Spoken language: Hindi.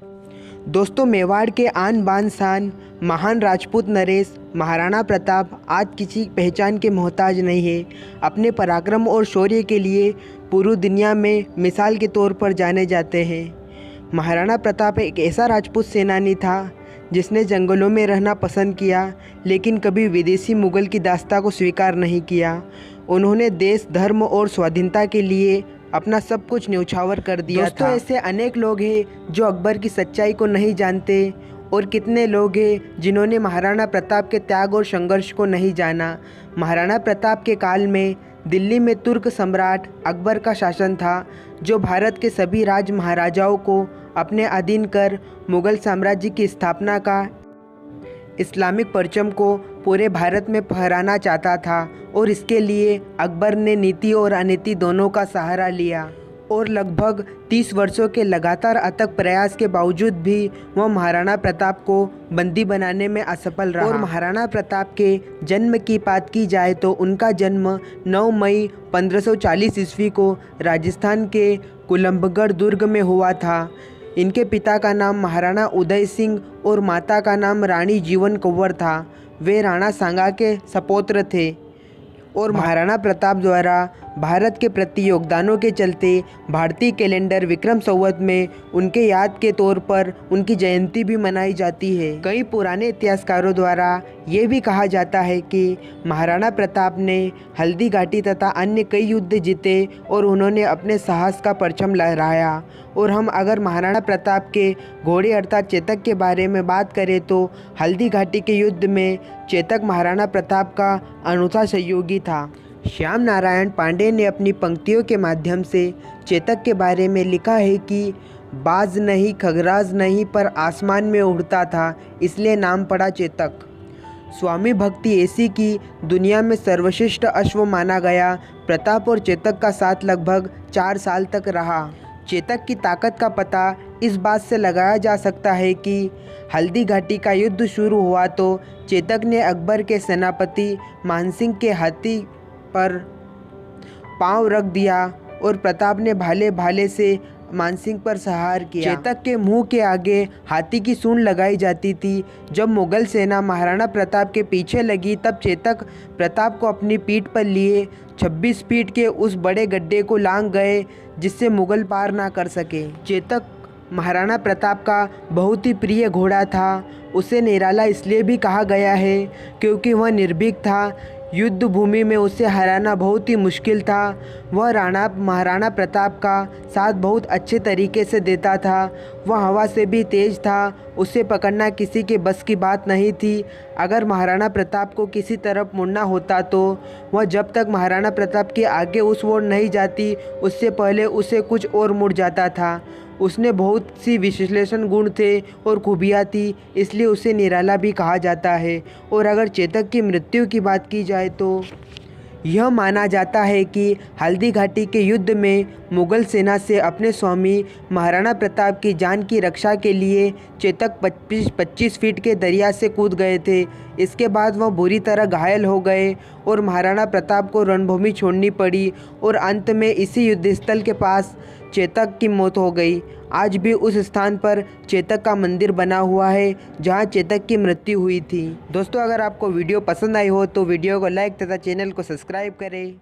दोस्तों, मेवाड़ के आन बान शान महान राजपूत नरेश महाराणा प्रताप आज किसी पहचान के मोहताज नहीं है। अपने पराक्रम और शौर्य के लिए पूरी दुनिया में मिसाल के तौर पर जाने जाते हैं। महाराणा प्रताप एक ऐसा राजपूत सेनानी था जिसने जंगलों में रहना पसंद किया, लेकिन कभी विदेशी मुगल की दास्ता को स्वीकार नहीं किया। उन्होंने देश, धर्म और स्वाधीनता के लिए अपना सब कुछ न्यौछावर कर दिया दोस्तों, ऐसे अनेक लोग हैं जो अकबर की सच्चाई को नहीं जानते और कितने लोग हैं जिन्होंने महाराणा प्रताप के त्याग और संघर्ष को नहीं जाना। महाराणा प्रताप के काल में दिल्ली में तुर्क सम्राट अकबर का शासन था, जो भारत के सभी राज महाराजाओं को अपने अधीन कर मुगल साम्राज्य की स्थापना का इस्लामिक परचम को पूरे भारत में फहराना चाहता था। और इसके लिए अकबर ने नीति और अनीति दोनों का सहारा लिया और लगभग 30 वर्षों के लगातार अथक प्रयास के बावजूद भी वह महाराणा प्रताप को बंदी बनाने में असफल रहा। और महाराणा प्रताप के जन्म की बात की जाए तो उनका जन्म 9 मई 1540 ईस्वी को राजस्थान के कुलम्बगढ़ दुर्ग में हुआ था। इनके पिता का नाम महाराणा उदय सिंह और माता का नाम रानी जीवन कंवर था। वे राणा सांगा के सपौत्र थे और महाराणा प्रताप द्वारा भारत के प्रति योगदानों के चलते भारतीय कैलेंडर विक्रम संवत में उनके याद के तौर पर उनकी जयंती भी मनाई जाती है। कई पुराने इतिहासकारों द्वारा ये भी कहा जाता है कि महाराणा प्रताप ने हल्दी घाटी तथा अन्य कई युद्ध जीते और उन्होंने अपने साहस का परचम लहराया। और हम अगर महाराणा प्रताप के घोड़े अर्थात चेतक के बारे में बात करें तो हल्दी घाटी के युद्ध में चेतक महाराणा प्रताप का अनूठा सहयोगी था। श्याम नारायण पांडे ने अपनी पंक्तियों के माध्यम से चेतक के बारे में लिखा है कि बाज नहीं, खगराज नहीं, पर आसमान में उड़ता था, इसलिए नाम पड़ा चेतक। स्वामी भक्ति ऐसी की दुनिया में सर्वश्रेष्ठ अश्व माना गया। प्रताप और चेतक का साथ लगभग 4 साल तक रहा। चेतक की ताकत का पता इस बात से लगाया जा सकता है कि हल्दी घाटी का युद्ध शुरू हुआ तो चेतक ने अकबर के सेनापति मानसिंह के हाथी पर पांव रख दिया और प्रताप ने भाले भाले से मानसिंह पर सहार किया। चेतक के मुंह के आगे हाथी की सूंड लगाई जाती थी। जब मुगल सेना महाराणा प्रताप के पीछे लगी तब चेतक प्रताप को अपनी पीठ पर लिए 26 फीट के उस बड़े गड्ढे को लांघ गए जिससे मुगल पार ना कर सके। चेतक महाराणा प्रताप का बहुत ही प्रिय घोड़ा था। उसे निराला इसलिए भी कहा गया है क्योंकि वह निर्भीक था। युद्ध भूमि में उसे हराना बहुत ही मुश्किल था। वह महाराणा प्रताप का साथ बहुत अच्छे तरीके से देता था। वह हवा से भी तेज था। उसे पकड़ना किसी के बस की बात नहीं थी। अगर महाराणा प्रताप को किसी तरफ मुड़ना होता तो वह जब तक महाराणा प्रताप के आगे उस ओर नहीं जाती उससे पहले उसे कुछ और मुड़ जाता था। उसने बहुत सी विश्लेषण गुण थे और खूबियाँ थी, इसलिए उसे निराला भी कहा जाता है। और अगर चेतक की मृत्यु की बात की जाए तो यह माना जाता है कि हल्दी घाटी के युद्ध में मुगल सेना से अपने स्वामी महाराणा प्रताप की जान की रक्षा के लिए चेतक 25 फीट के दरिया से कूद गए थे। इसके बाद वह बुरी तरह घायल हो गए और महाराणा प्रताप को रणभूमि छोड़नी पड़ी और अंत में इसी युद्धस्थल के पास चेतक की मौत हो गई। आज भी उस स्थान पर चेतक का मंदिर बना हुआ है जहां चेतक की मृत्यु हुई थी। दोस्तों, अगर आपको वीडियो पसंद आई हो तो वीडियो को लाइक तथा चैनल को सब्सक्राइब करें।